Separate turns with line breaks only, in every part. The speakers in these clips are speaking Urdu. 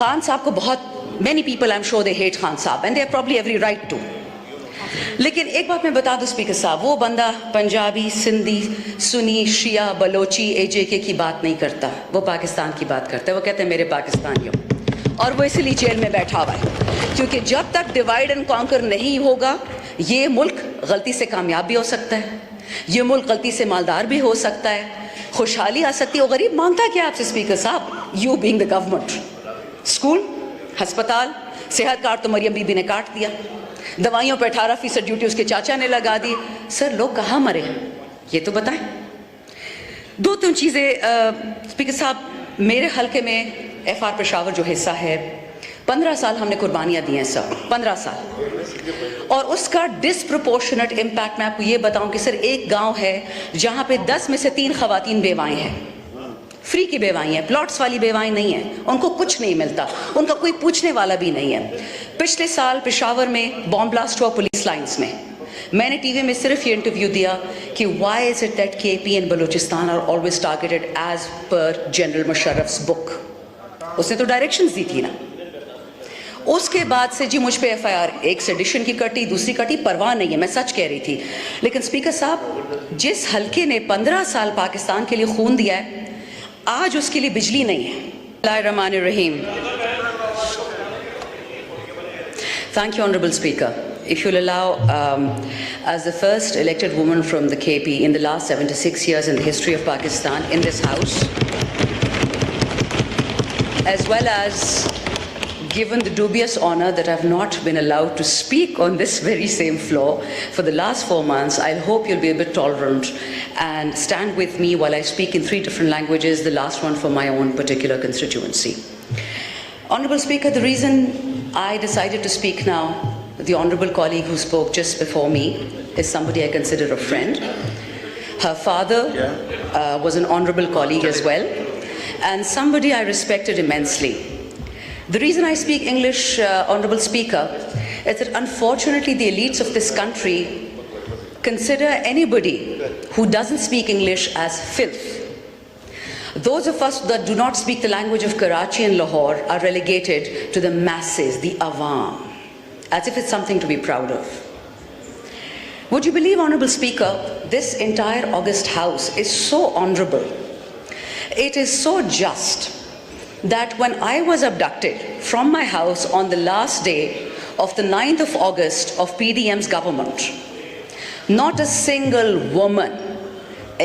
خان صاحب کو بہت many people I'm sure they hate Khan صاحب and they have probably every right to. لیکن ایک بات میں بتا دوں اسپیکر صاحب, وہ بندہ پنجابی, سندھی, سنی, شیعہ, بلوچی, AJK کی بات نہیں کرتا, وہ پاکستان کی بات کرتا ہے. وہ کہتے ہیں میرے پاکستانیوں, اور وہ اسی لیے جیل میں بیٹھا ہوا ہے, کیونکہ جب تک ڈیوائڈ اینڈ کانکر نہیں ہوگا یہ ملک غلطی سے کامیاب بھی ہو سکتا ہے, یہ ملک غلطی سے مالدار بھی ہو سکتا ہے, خوشحالی آ سکتی ہے. وہ غریب مانگتا کیا آپ سے اسپیکر صاحب؟ You being the government. School, ہسپتال, صحت کارڈ تو مریم بی بی نے کاٹ دیا, دوائیوں پہ 18% ڈیوٹی اس کے چاچا نے لگا دی. سر لوگ کہاں مرے یہ تو بتائیں. دو تین چیزیں اسپیکر صاحب, میرے حلقے میں FR پشاور جو حصہ ہے, 15 سال ہم نے قربانیاں دی ہیں سر, 15 سال, اور اس کا ڈسپروپورشنٹ امپیکٹ میں آپ کو یہ بتاؤں کہ سر ایک گاؤں ہے جہاں پہ 10 میں سے 3 خواتین بیوائیں ہیں, فری کی بیوائیں ہیں, پلاٹس والی بیوائیں نہیں ہیں, ان کو کچھ نہیں ملتا, ان کا کوئی پوچھنے والا بھی نہیں ہے. پچھلے سال پشاور میں بام بلاسٹ ہوا پولیس لائنز میں, میں نے ٹی وی میں صرف یہ انٹرویو دیا کہ why is it that KP and Balochistan are always targeted as per general مشرف's بک. اس نے تو ڈائریکشنز دی تھی نا. اس کے بعد سے جی مجھ پہ FIR ایک سیڈیشن کی کٹی, دوسری کٹی, پرواہ نہیں ہے, میں سچ کہہ رہی تھی. لیکن اسپیکر صاحب, جس حلقے نے 15 سال پاکستان کے لیے خون دیا ہے, آج اس کے لیے بجلی نہیں ہے. اللہ الرحمن الرحیم. Thank you, Honorable Speaker. If you'll allow, as the first elected woman from the KP in the last 76 years in the history of Pakistan in this House, as well as given the dubious honor that I've not been allowed to speak on this very same floor for the last 4 months, I hope you'll be a bit tolerant and stand with me while I speak in 3 different languages, the last one for my own particular constituency. Honorable Speaker, the reason I decided to speak now, the honorable colleague who spoke just before me is somebody I consider a friend. Her father was an honorable colleague as well, and somebody I respected immensely. The reason I speak English, Honorable Speaker, is that unfortunately the elites of this country consider anybody who doesn't speak English as filth. Those of us that do not speak the language of Karachi and Lahore are relegated to the masses, the awam, as if it's something to be proud of. Would you believe, Honorable Speaker, this entire August House is so honorable, it is so just, that when I was abducted from my house on the last day of the 9th of August of PDM's government, not a single woman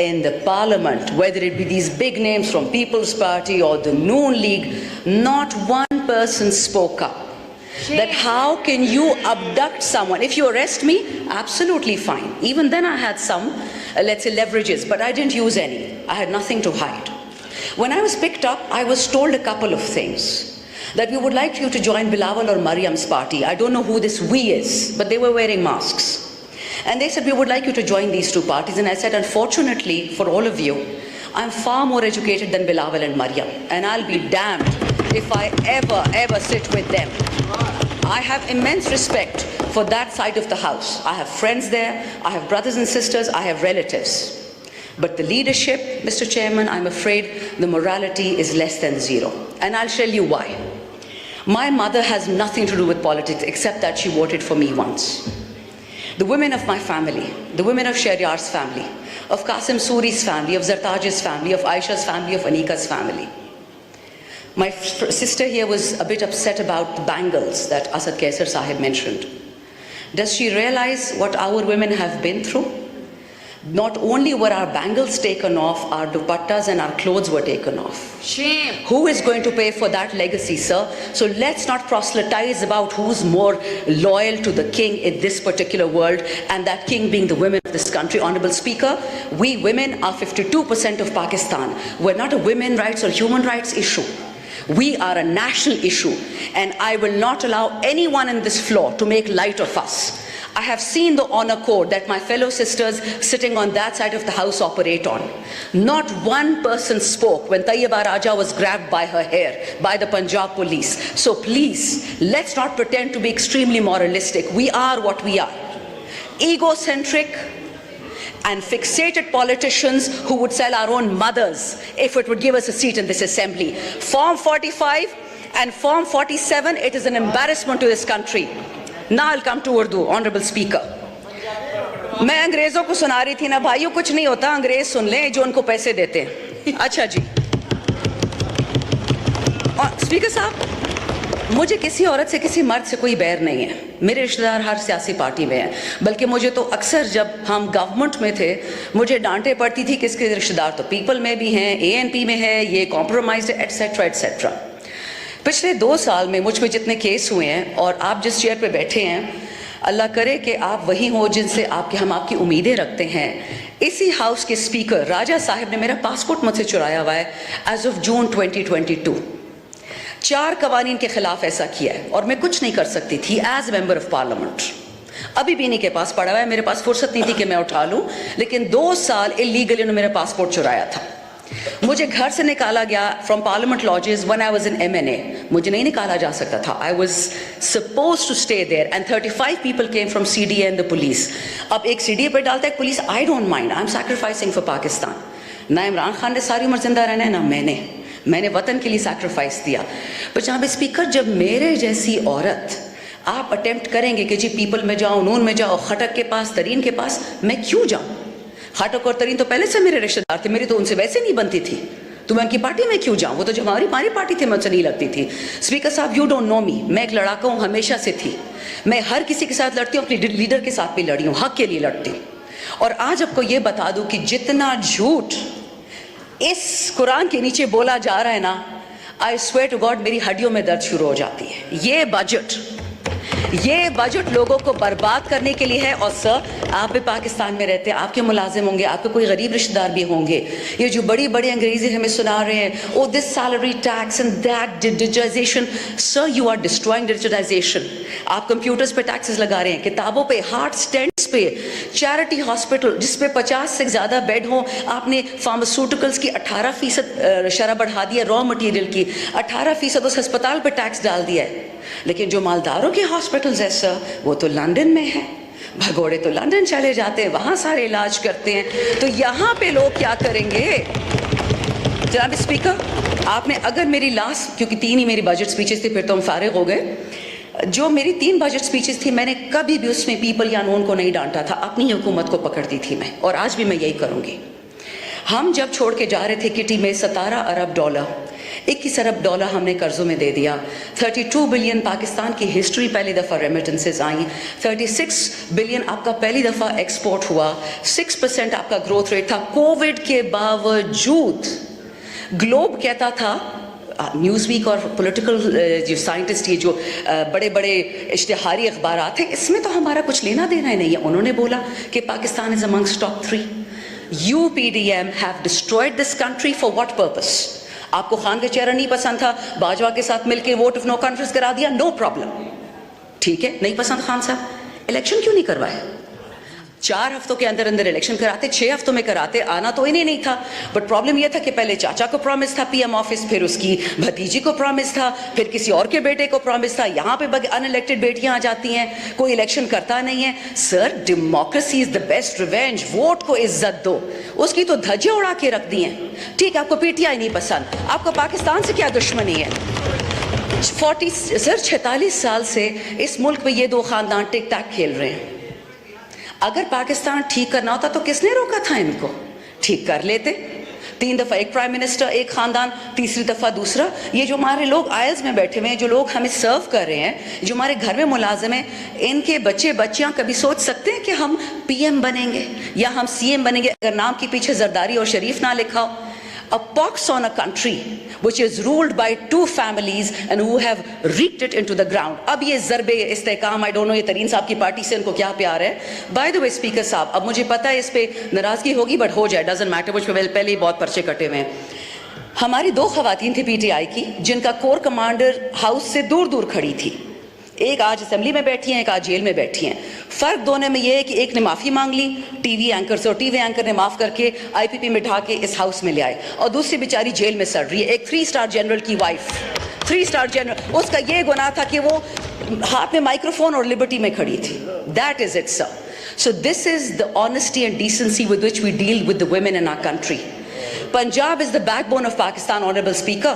in the parliament, whether it be these big names from People's Party or the Noon League, not one person spoke up. That how can you abduct someone? If you arrest me, absolutely fine. Even then I had some, let's say, leverages, but I didn't use any. I had nothing to hide. When I was picked up, I was told a couple of things. That we would like you to join Bilawal or Mariam's party. I don't know who this we is, but they were wearing masks. And they said, we would like you to join these 2 parties. And I said, unfortunately for all of you, I'm far more educated than Bilawal and Mariam. And I'll be damned if I ever sit with them. I have immense respect for that side of the house. I have friends there, I have brothers and sisters, I have relatives. But the leadership, Mr. Chairman, I'm afraid the morality is less than 0. And I'll tell you why. My mother has nothing to do with politics except that she voted for me once. The women of my family, the women of Shahryar's family, of Qasim Suri's family, of Zartaj's family, of Aisha's family, of Anika's family. My sister here was a bit upset about the bangles that Asad Kaisar Sahib mentioned. Does she realize what our women have been through? Not only were our bangles taken off, our dupattas and our clothes were taken off. Shame. Who is going to pay for that legacy, sir? So let's not proselytize about who's more loyal to the king in this particular world, and that king being the women of this country. Honorable Speaker, we women are 52% of Pakistan. We're not a women rights or human rights issue. We are a national issue, and I will not allow anyone in this floor to make light of us. I have seen the honor code that my fellow sisters sitting on that side of the house operate on. Not one person spoke when Tayyiba Raja was grabbed by her hair by the Punjab police. So please, let's not pretend to be extremely moralistic. We are what we are. Egocentric and fixated politicians who would sell our own mothers if it would give us a seat in this assembly. Form 45 And Form 47, it is an embarrassment to this country. Now I'll come to Urdu, Honorable Speaker. میں انگریزوں کو سنا رہی تھی نا بھائیو, کچھ نہیں ہوتا, انگریز سن لیں جو ان کو پیسے دیتے ہیں. اچھا جی, اسپیکر صاحب, مجھے کسی عورت سے کسی مرد سے کوئی بیر نہیں ہے. میرے رشتہ دار ہر سیاسی پارٹی میں ہیں, بلکہ مجھے تو اکثر جب ہم گورنمنٹ میں تھے مجھے ڈانٹے پڑتی تھی کہ اس کے رشتہ دار تو پیپل میں بھی ہیں, اے این پی میں ہے, یہ کمپرومائزڈ ہے, ایٹسیٹرا ایٹسیٹرا. پچھلے 2 سال میں مجھ پہ جتنے کیس ہوئے ہیں, اور آپ جس چیئر پہ بیٹھے ہیں, اللہ کرے کہ آپ وہی ہوں جن سے ہم آپ کی امیدیں رکھتے ہیں. اسی ہاؤس کے اسپیکر راجہ صاحب نے میرا پاسپورٹ مجھ سے چرایا ہوا ہے ایز آف جون 2022. 4 قوانین کے خلاف ایسا کیا ہے, اور میں کچھ نہیں کر سکتی تھی ایز ممبر آف پارلیمنٹ. ابھی بھی انہیں کے پاس پڑا ہوا ہے, میرے پاس فرصت نہیں تھی کہ میں اٹھا لوں, لیکن 2 سال اللیگلی انہوں نے میرا پاسپورٹ چرایا تھا. مجھے گھر سے نکالا گیا from parliament lodges when I was in MNA. مجھے نہیں نکالا جا سکتا تھا. I was supposed to stay there and 35 people came from CDA and the police. اب ایک CDA پہ ڈالتا ہے police, I don't mind, I'm sacrificing for Pakistan. نہ عمران خان نے ساری عمر زندہ رہنا ہے, نہ میں نے وطن کے لیے سیکریفائس دیا. پر جناب اسپیکر, جب میرے جیسی عورت آپ اٹیمپٹ کریں گے کہ جی پیپل میں جاؤ, نون میں جاؤ, خٹک کے پاس, ترین کے پاس, میں کیوں جاؤں؟ خاٹک اور ترین تو پہلے سے میرے رشتہ دار تھے, میری تو ان سے ویسے نہیں بنتی تھی, تو میں ان کی پارٹی میں کیوں جاؤں؟ وہ تو جو ہماری پارٹی تھی میں ان سے نہیں لگتی تھی. اسپیکر صاحب, یو ڈونٹ نو می, میں ایک لڑاکا ہوں, ہمیشہ سے تھی. میں ہر کسی کے ساتھ لڑتی ہوں, اپنی لیڈر کے ساتھ بھی لڑی ہوں, حق کے لیے لڑتی ہوں. اور آج آپ کو یہ بتا دوں کہ جتنا جھوٹ اس قرآن کے نیچے بولا جا رہا ہے نا, I swear to God میری ہڈیوں میں درد شروع ہو جاتی ہے. یہ بجٹ لوگوں کو برباد کرنے کے لیے ہے. اور سر, آپ بھی پاکستان میں رہتے ہیں, آپ کے ملازم ہوں گے, آپ کے کوئی غریب رشتہ دار بھی ہوں گے. یہ جو بڑی انگریزی ہمیں سنا رہے ہیں, oh this salary tax and that digitization, sir you are destroying digitization. آپ کمپیوٹرز پہ ٹیکسز لگا رہے ہیں, کتابوں پہ, ہارٹ سٹینٹس پہ, چیریٹی ہاسپٹل جس پہ 50 سے زیادہ بیڈ ہوں, آپ نے فارماسیوٹیکلز کی 18% شرح بڑھا دیا, را مٹیریل کی 18% اس ہسپتال پہ ٹیکس ڈال دیا ہے. لیکن جو مالداروں کے ہاسپٹلز ہیں سر, وہ تو لندن میں ہیں, بھگوڑے تو لندن چلے جاتے ہیں, وہاں سارے علاج کرتے ہیں. تو یہاں پہ لوگ کیا کریں گے؟ جناب اسپیکر, آپ نے اگر میری لاسٹ, کیونکہ 3 ہی میری بجٹ سپیچز تھی, پھر تو ہم فارغ ہو گئے, جو میری 3 بجٹ سپیچز تھی, میں نے کبھی بھی اس میں پیپل یا نون کو نہیں ڈانٹا تھا, اپنی حکومت کو پکڑتی تھی میں, اور آج بھی میں یہی کروں گی. ہم جب چھوڑ کے جا رہے تھے کٹی میں $17 ارب, 21 ارب ڈالر ہم نے قرضوں میں دے دیا. 32 بلین پاکستان کی ہسٹری پہلی دفعہ ریمیٹنسز آئیں. 36 بلین آپ کا پہلی دفعہ ایکسپورٹ ہوا. 6% آپ کا گروتھ ریٹ تھا. کووڈ کے باوجود گلوب کہتا تھا, نیوز ویک اور پولیٹیکل جو سائنٹسٹ, یہ جو بڑے اشتہاری اخبارات ہیں, اس میں تو ہمارا کچھ لینا دینا ہی نہیں ہے. انہوں نے بولا کہ پاکستان از amongst top 3. UPDM have destroyed this country for what purpose? آپ کو خان کا چہرہ نہیں پسند تھا, باجوہ کے ساتھ مل کے ووٹ آف نو کانفیڈنس کرا دیا, نو پرابلم, ٹھیک ہے, نہیں پسند خان صاحب, الیکشن کیوں نہیں کروائے؟ 4 ہفتوں کے اندر الیکشن کراتے, 6 ہفتوں میں کراتے. آنا تو انہیں نہیں تھا, بٹ پرابلم یہ تھا کہ پہلے چاچا کو پرومس تھا PM آفس, پھر اس کی بھتیجی کو پرومس تھا, پھر کسی اور کے بیٹے کو پرومس تھا. یہاں پہ ان الیکٹڈ بیٹیاں آ جاتی ہیں, کوئی الیکشن کرتا نہیں ہے. Sir, democracy is the best revenge. Vote کو عزت دو, اس کی تو دھجیاں اڑا کے رکھ دی ہیں. ٹھیک ہے, آپ کو PTI نہیں پسند, آپ کو پاکستان سے کیا دشمنی ہے؟ 46 سال سے اس ملک میں یہ 2 خاندان ٹک ٹیک کھیل رہے ہیں. اگر پاکستان ٹھیک کرنا ہوتا تو کس نے روکا تھا ان کو؟ ٹھیک کر لیتے. 3 دفعہ ایک پرائم منسٹر, ایک خاندان, تیسری دفعہ دوسرا. یہ جو ہمارے لوگ آئلز میں بیٹھے ہوئے ہیں, جو لوگ ہمیں سرو کر رہے ہیں, جو ہمارے گھر میں ملازم ہیں, ان کے بچیاں کبھی سوچ سکتے ہیں کہ ہم PM بنیں گے یا ہم CM بنیں گے اگر نام کے پیچھے زرداری اور شریف نہ لکھا ہو؟ A pox on a country which is ruled by 2 families and who have wreaked it into the ground. اب یہ ضرب استحکام, I don't know یہ ترین صاحب کی پارٹی سے ان کو کیا پیار ہے. By the way اسپیکر صاحب, اب مجھے پتا ہے اس پہ ناراضگی ہوگی, بٹ ہو جائے, doesn't matter, مجھ پہ پہلے ہی بہت پرچے کٹے ہوئے ہیں. ہماری 2 خواتین تھیں PTI کی, جن کا کور کمانڈر ہاؤس سے دور کھڑی تھی. ایک آج اسمبلی میں بیٹھی ہیں, ایک آج جیل میں بیٹھی ہیں. فرق دونوں میں یہ ہے کہ ایک نے معافی مانگ لی ٹی وی اینکر سے, اور ٹی وی اینکر نے معاف کر کے IPP میں ڈھا کے اس ہاؤس میں لے آئے, اور دوسری بیچاری جیل میں سڑ رہی ہے. ایک 3 اسٹار جنرل کی وائف, 3 اسٹار جنرل, اس کا یہ گناہ تھا کہ وہ ہاتھ میں مائکروفون اور لبرٹی میں کھڑی تھی. That is it, sir. So this is the honesty and decency with which we deal with the women in our country. Punjab is the backbone of Pakistan, Honorable Speaker.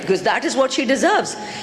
Because that is what she deserves.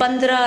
15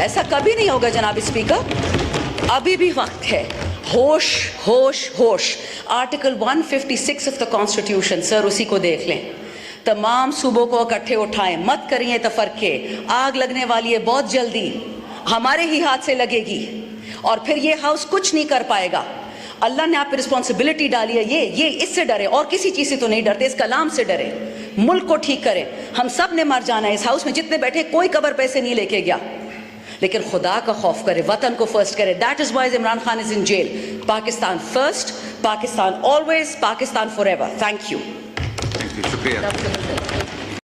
ایسا کبھی نہیں ہوگا جناب اسپیکر. ابھی بھی وقت ہے. ہوش ہوش ہوش. آرٹیکل 156 آف دا کانسٹیٹیوشن سر اسی کو دیکھ لیں. تمام صوبوں کو اکٹھے اٹھائیں, مت کریے تفرقے. آگ لگنے والی ہے بہت جلدی, ہمارے ہی ہاتھ سے لگے گی, اور پھر یہ ہاؤس کچھ نہیں کر پائے گا. اللہ نے آپ پہ رسپانسبلٹی ڈالی ہے, یہ اس سے ڈرے, اور کسی چیز سے تو نہیں ڈرتے, اس کلام سے ڈرے. ملک کو ٹھیک کریں. ہم سب نے مر جانا ہے, اس ہاؤس میں جتنے بیٹھے کوئی قبر پیسے نہیں لے کے گیا, لیکن خدا کا خوف کرے, وطن کو فرسٹ کرے. That is why Imran Khan is in jail. Pakistan first, Pakistan always, Pakistan forever. Thank you.
شکریہ.